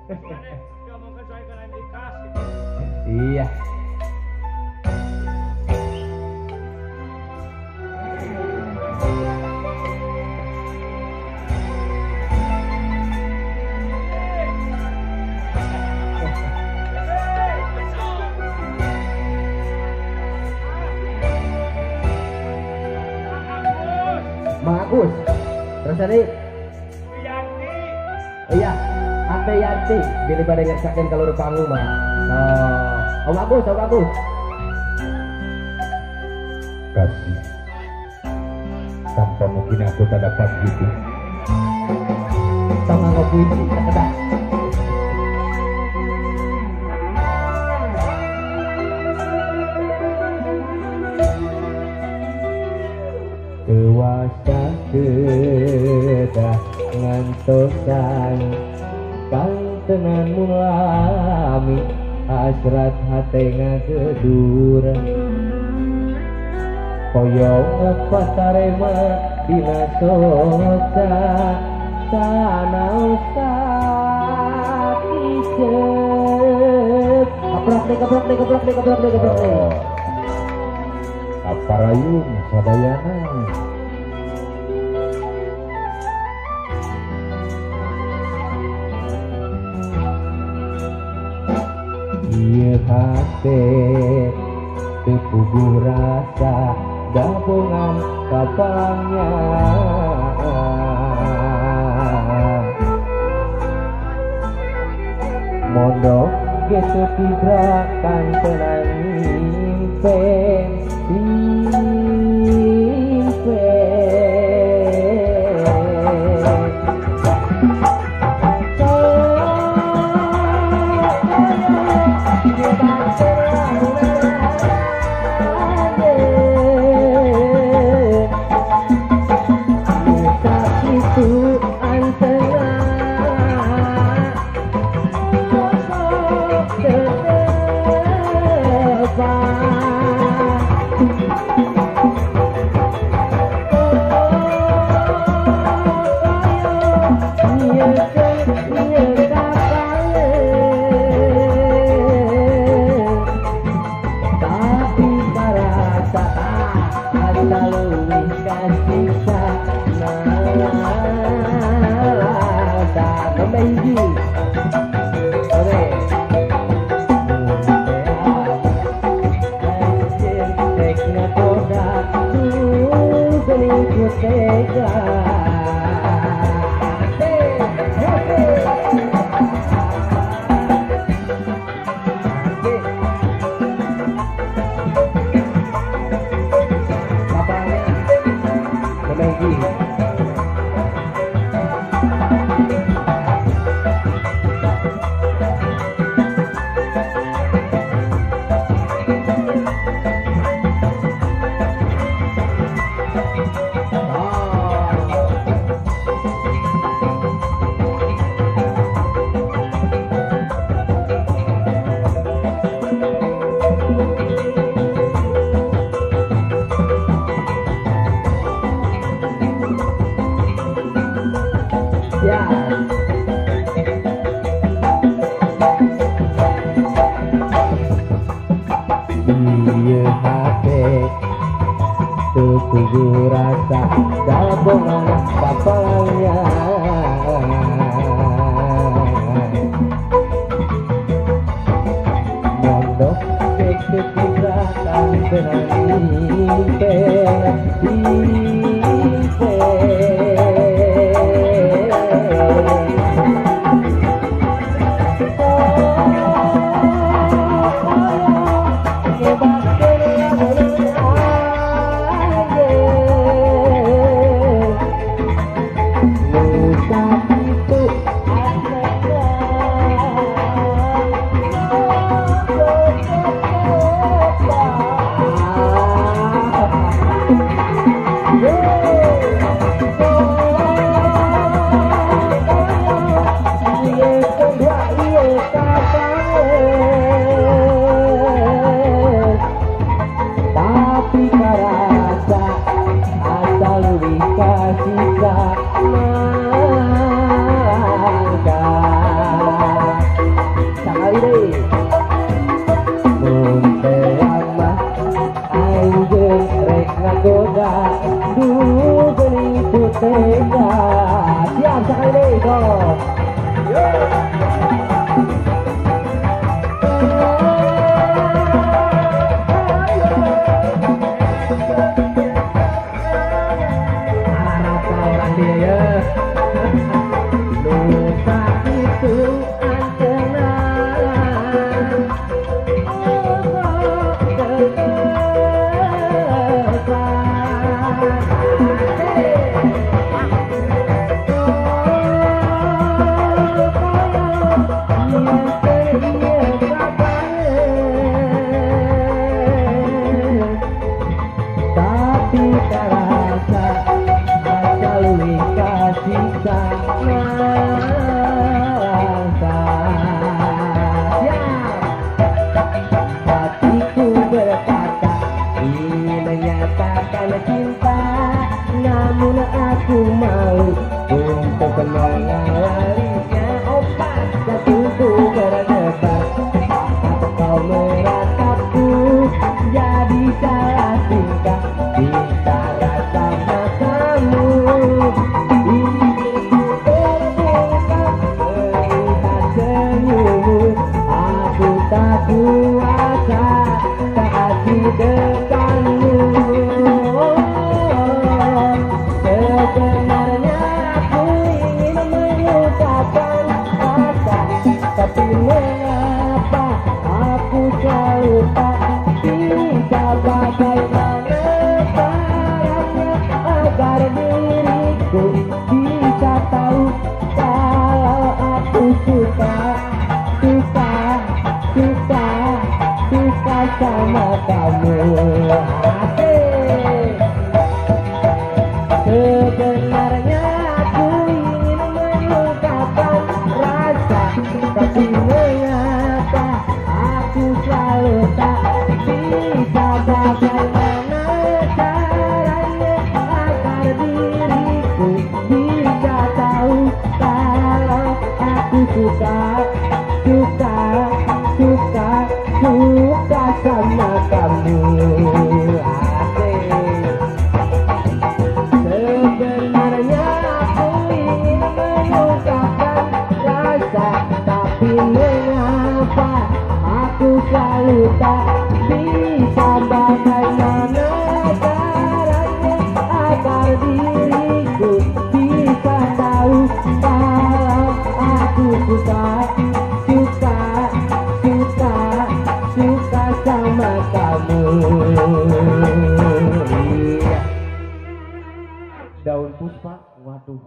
Ngomong kecuali kalian ikhlas gitu. Iya. Mang Agus, terus tadi Yanti. iya, Ante Yanti, bila pada ngerjakan kalau panggung mah. Om Agus, Om Agus. Kasih tanpa mungkin aku tak dapat gitu. Sama ngopuisi, tak ada. Kuasa kedah ngantosan kang tenan mulami hasrat hati ngagedur koyong pasarema dina sosa sanausa kisep keprok deh. Aparayun sadayana. Ieu hate teu puguh rasa gabungan kapalnya mondok geus tibrakan tenang impen Tujuh rasa gabungan kapalnya mondok kekibrakan tenang impen suka sama kamu. Asik. Sebenarnya aku ingin mengungkapkan rasa, tapi mengapa aku selalu tak bisa bagaimana caranya agar diriku bisa tahu kalau aku suka sama kamu. Asik. Sebenarnya aku ingin mengungkapkan rasa, tapi mengapa aku selalu tak bisa bagaimana caranya agar diriku bisa tahu kalau aku suka sama kamu. Iya. Daun puspa, waduh,